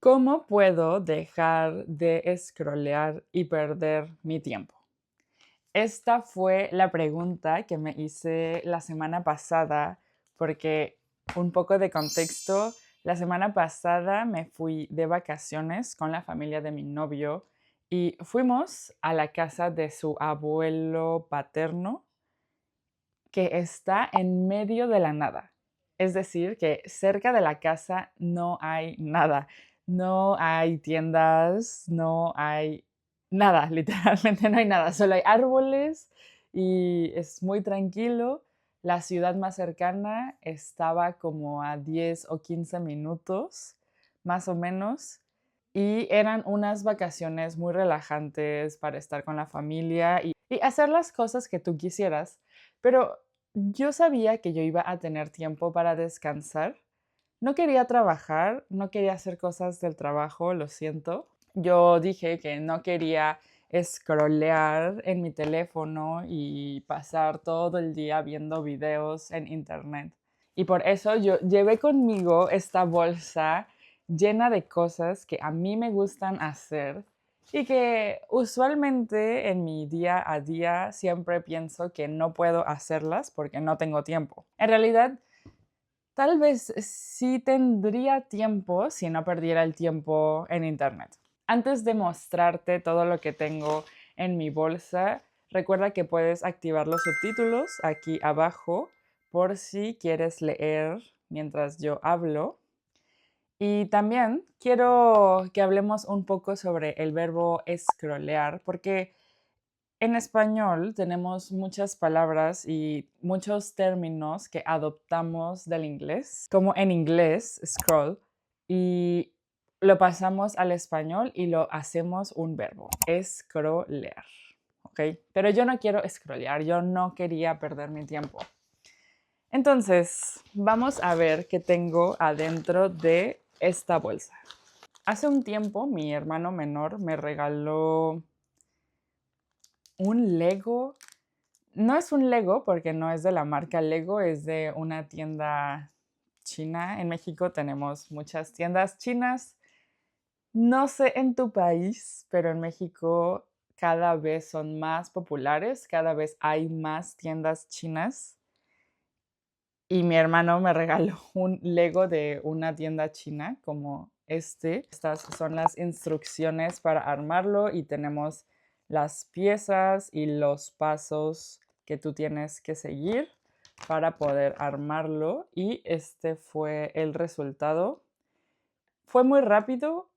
¿Cómo puedo dejar de scrollear y perder mi tiempo? Esta fue la pregunta que me hice la semana pasada porque, un poco de contexto, la semana pasada me fui de vacaciones con la familia de mi novio y fuimos a la casa de su abuelo paterno que está en medio de la nada. Es decir, que cerca de la casa no hay nada. No hay tiendas, no hay nada, literalmente no hay nada. Solo hay árboles y es muy tranquilo. La ciudad más cercana estaba como a 10 o 15 minutos, más o menos. Y eran unas vacaciones muy relajantes para estar con la familia y hacer las cosas que tú quisieras. Pero yo sabía que yo iba a tener tiempo para descansar. No quería trabajar, no quería hacer cosas del trabajo, lo siento. Yo dije que no quería scrollear en mi teléfono y pasar todo el día viendo videos en internet. Y por eso yo llevé conmigo esta bolsa llena de cosas que a mí me gustan hacer y que usualmente en mi día a día siempre pienso que no puedo hacerlas porque no tengo tiempo. En realidad, tal vez sí tendría tiempo si no perdiera el tiempo en internet. Antes de mostrarte todo lo que tengo en mi bolsa, recuerda que puedes activar los subtítulos aquí abajo por si quieres leer mientras yo hablo. Y también quiero que hablemos un poco sobre el verbo scrollear, porque en español tenemos muchas palabras y muchos términos que adoptamos del inglés, como en inglés, scroll, y lo pasamos al español y lo hacemos un verbo, scrollear, ¿ok? Pero yo no quiero scrollear, yo no quería perder mi tiempo. Entonces, vamos a ver qué tengo adentro de esta bolsa. Hace un tiempo mi hermano menor me regaló un Lego. No es un Lego porque no es de la marca Lego, es de una tienda china. En México tenemos muchas tiendas chinas. No sé en tu país, pero en México cada vez son más populares, cada vez hay más tiendas chinas. Y mi hermano me regaló un Lego de una tienda china como este. Estas son las instrucciones para armarlo y tenemos las piezas y los pasos que tú tienes que seguir para poder armarlo. Y este fue el resultado. Fue muy rápido,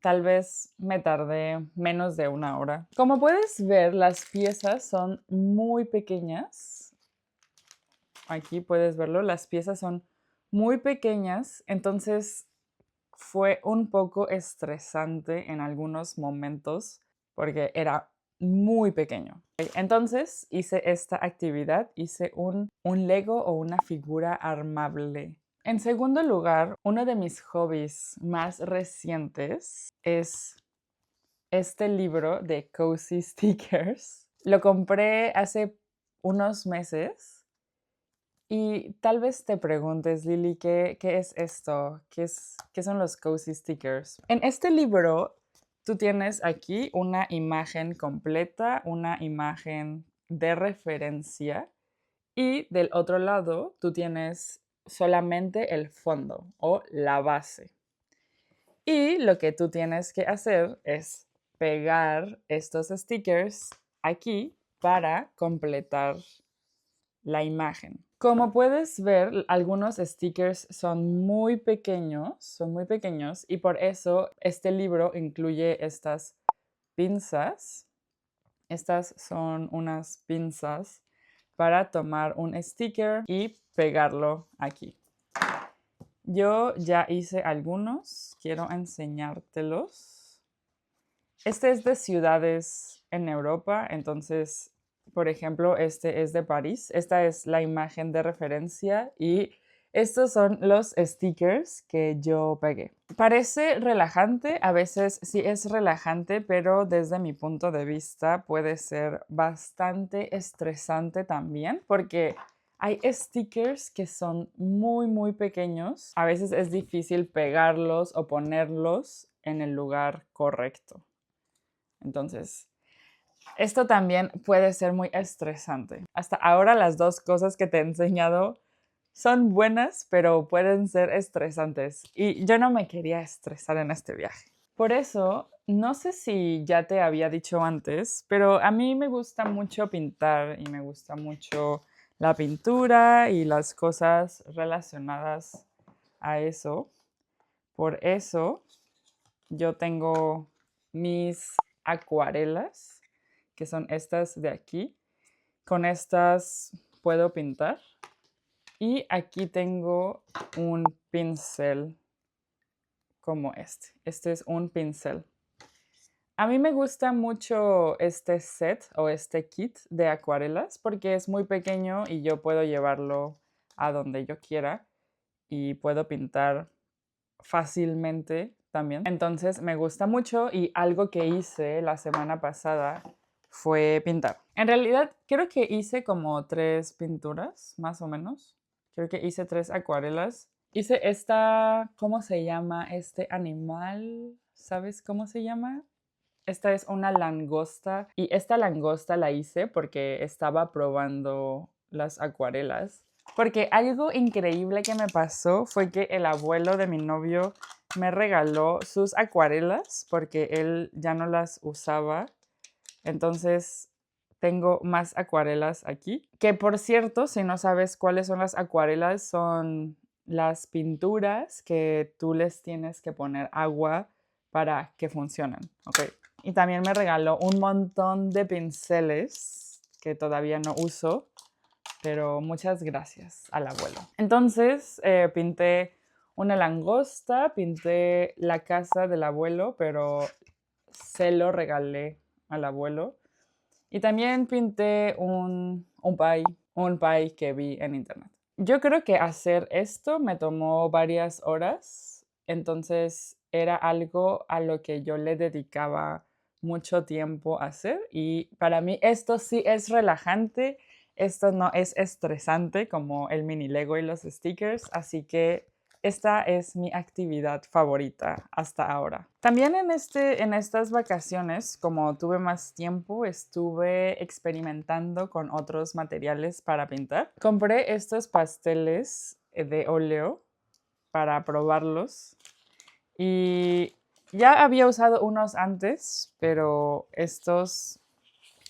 tal vez me tardé menos de una hora. Como puedes ver, las piezas son muy pequeñas. Aquí puedes verlo, las piezas son muy pequeñas, entonces fue un poco estresante en algunos momentos porque era muy pequeño. Entonces hice esta actividad, hice un Lego o una figura armable. En segundo lugar, uno de mis hobbies más recientes es este libro de Cozy Stickers. Lo compré hace unos meses y tal vez te preguntes, Lily, ¿qué es esto? ¿Qué son los cozy stickers? En este libro, tú tienes aquí una imagen completa, una imagen de referencia y del otro lado tú tienes solamente el fondo o la base. Y lo que tú tienes que hacer es pegar estos stickers aquí para completar la imagen. Como puedes ver, algunos stickers son muy pequeños y por eso este libro incluye estas pinzas. Estas son unas pinzas para tomar un sticker y pegarlo aquí. Yo ya hice algunos, quiero enseñártelos. Este es de ciudades en Europa, entonces, por ejemplo, este es de París. Esta es la imagen de referencia y estos son los stickers que yo pegué. Parece relajante, a veces sí es relajante, pero desde mi punto de vista puede ser bastante estresante también, porque Hay stickers que son muy, muy pequeños. A veces es difícil pegarlos o ponerlos en el lugar correcto. Entonces, esto también puede ser muy estresante. Hasta ahora las dos cosas que te he enseñado son buenas, pero pueden ser estresantes. Y yo no me quería estresar en este viaje. Por eso, no sé si ya te había dicho antes, pero a mí me gusta mucho pintar y me gusta mucho la pintura y las cosas relacionadas a eso. Por eso, yo tengo mis acuarelas, que son estas de aquí. Con estas puedo pintar. Y aquí tengo un pincel como este. Este es un pincel. A mí me gusta mucho este set o este kit de acuarelas porque es muy pequeño y yo puedo llevarlo a donde yo quiera y puedo pintar fácilmente también. Entonces me gusta mucho y algo que hice la semana pasada fue pintar. En realidad creo que hice como 3 pinturas, más o menos. Creo que hice 3 acuarelas. Hice esta, ¿cómo se llama este animal? ¿Sabes cómo se llama? Esta es una langosta y esta langosta la hice porque estaba probando las acuarelas. Porque algo increíble que me pasó fue que el abuelo de mi novio me regaló sus acuarelas porque él ya no las usaba. Entonces tengo más acuarelas aquí. Que por cierto, si no sabes cuáles son las acuarelas, son las pinturas que tú les tienes que poner agua para que funcionen. ¿Ok? Y también me regaló un montón de pinceles que todavía no uso, pero muchas gracias al abuelo. Entonces pinté una langosta, pinté la casa del abuelo, pero se lo regalé al abuelo. Y también pinté un pie que vi en internet. Yo creo que hacer esto me tomó varias horas, entonces era algo a lo que yo le dedicaba mucho tiempo a hacer y para mí esto sí es relajante, esto no es estresante como el mini Lego y los stickers, así que esta es mi actividad favorita hasta ahora. También en estas vacaciones, como tuve más tiempo, estuve experimentando con otros materiales para pintar. Compré estos pasteles de óleo para probarlos y ya había usado unos antes, pero estos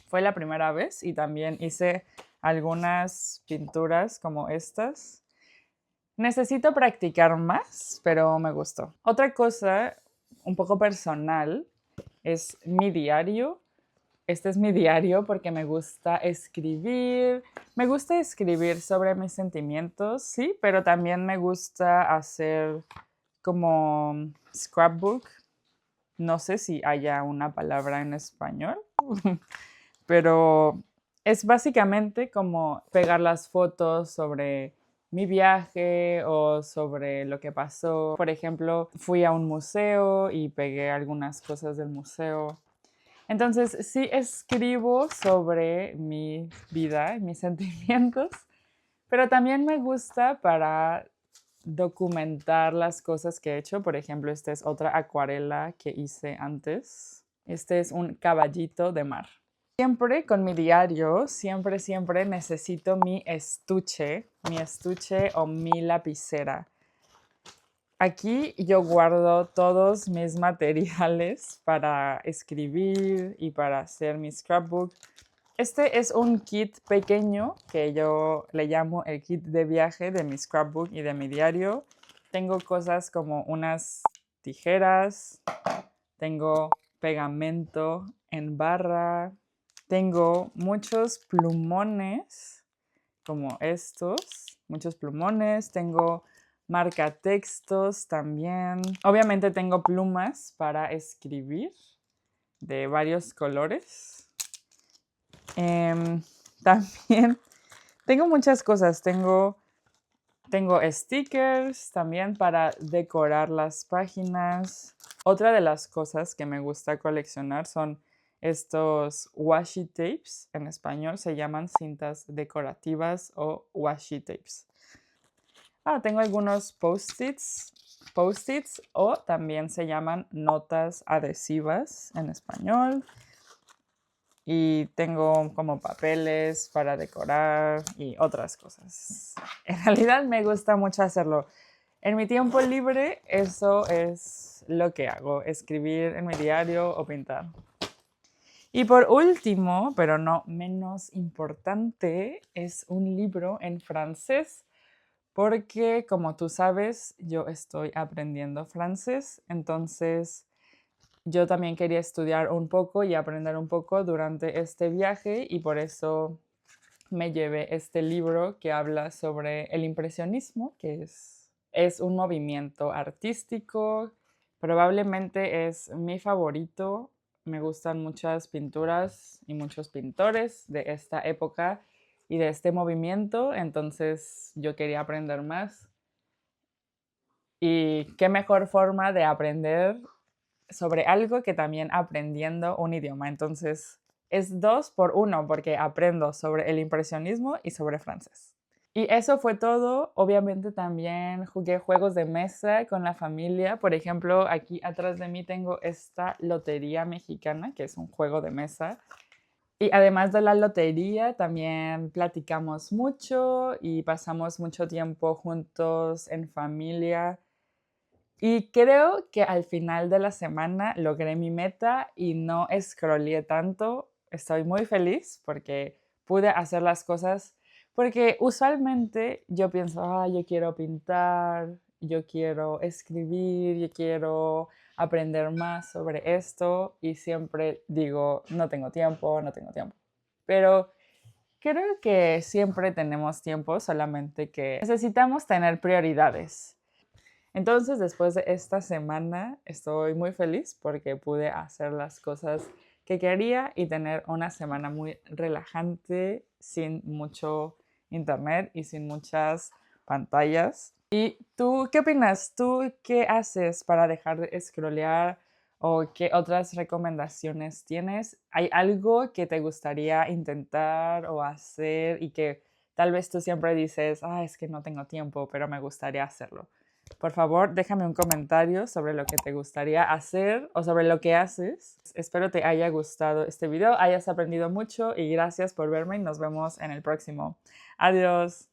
fue la primera vez y también hice algunas pinturas como estas. Necesito practicar más, pero me gustó. Otra cosa un poco personal es mi diario. Este es mi diario porque me gusta escribir. Me gusta escribir sobre mis sentimientos, sí, pero también me gusta hacer como scrapbook. No sé si haya una palabra en español, pero es básicamente como pegar las fotos sobre mi viaje o sobre lo que pasó. Por ejemplo, fui a un museo y pegué algunas cosas del museo. Entonces, sí escribo sobre mi vida, mis sentimientos, pero también me gusta para documentar las cosas que he hecho. Por ejemplo, esta es otra acuarela que hice antes. Este es un caballito de mar. Siempre con mi diario, siempre necesito mi estuche o mi lapicera. Aquí yo guardo todos mis materiales para escribir y para hacer mi scrapbook. Este es un kit pequeño que yo le llamo el kit de viaje de mi scrapbook y de mi diario. Tengo cosas como unas tijeras, tengo pegamento en barra, tengo muchos plumones como estos, muchos plumones, tengo marcatextos también. Obviamente tengo plumas para escribir de varios colores. También tengo muchas cosas. Tengo stickers también para decorar las páginas. Otra de las cosas que me gusta coleccionar son Estos washi tapes, en español se llaman cintas decorativas o washi tapes. Tengo algunos post-its o también se llaman notas adhesivas en español. Y tengo como papeles para decorar y otras cosas. En realidad me gusta mucho hacerlo. En mi tiempo libre eso es lo que hago, escribir en mi diario o pintar. Y por último, pero no menos importante, es un libro en francés porque, como tú sabes, yo estoy aprendiendo francés, entonces yo también quería estudiar un poco y aprender un poco durante este viaje y por eso me llevé este libro que habla sobre el impresionismo, que es un movimiento artístico, probablemente es mi favorito. Me gustan muchas pinturas y muchos pintores de esta época y de este movimiento, entonces yo quería aprender más. Y qué mejor forma de aprender sobre algo que también aprendiendo un idioma. Entonces es 2 por 1 porque aprendo sobre el impresionismo y sobre francés. Y eso fue todo. Obviamente también jugué juegos de mesa con la familia. Por ejemplo, aquí atrás de mí tengo esta lotería mexicana, que es un juego de mesa. Y además de la lotería, también platicamos mucho y pasamos mucho tiempo juntos en familia. Y creo que al final de la semana logré mi meta y no scrolleé tanto. Estoy muy feliz porque pude hacer las cosas. Porque usualmente yo pienso, yo quiero pintar, yo quiero escribir, yo quiero aprender más sobre esto y siempre digo, no tengo tiempo, no tengo tiempo. Pero creo que siempre tenemos tiempo, solamente que necesitamos tener prioridades. Entonces, después de esta semana, estoy muy feliz porque pude hacer las cosas que quería y tener una semana muy relajante, sin mucho internet y sin muchas pantallas. ¿Y tú qué opinas? ¿Tú qué haces para dejar de scrollear o qué otras recomendaciones tienes? ¿Hay algo que te gustaría intentar o hacer y que tal vez tú siempre dices, es que no tengo tiempo, pero me gustaría hacerlo? Por favor, déjame un comentario sobre lo que te gustaría hacer o sobre lo que haces. Espero te haya gustado este video, hayas aprendido mucho y gracias por verme y nos vemos en el próximo. Adiós.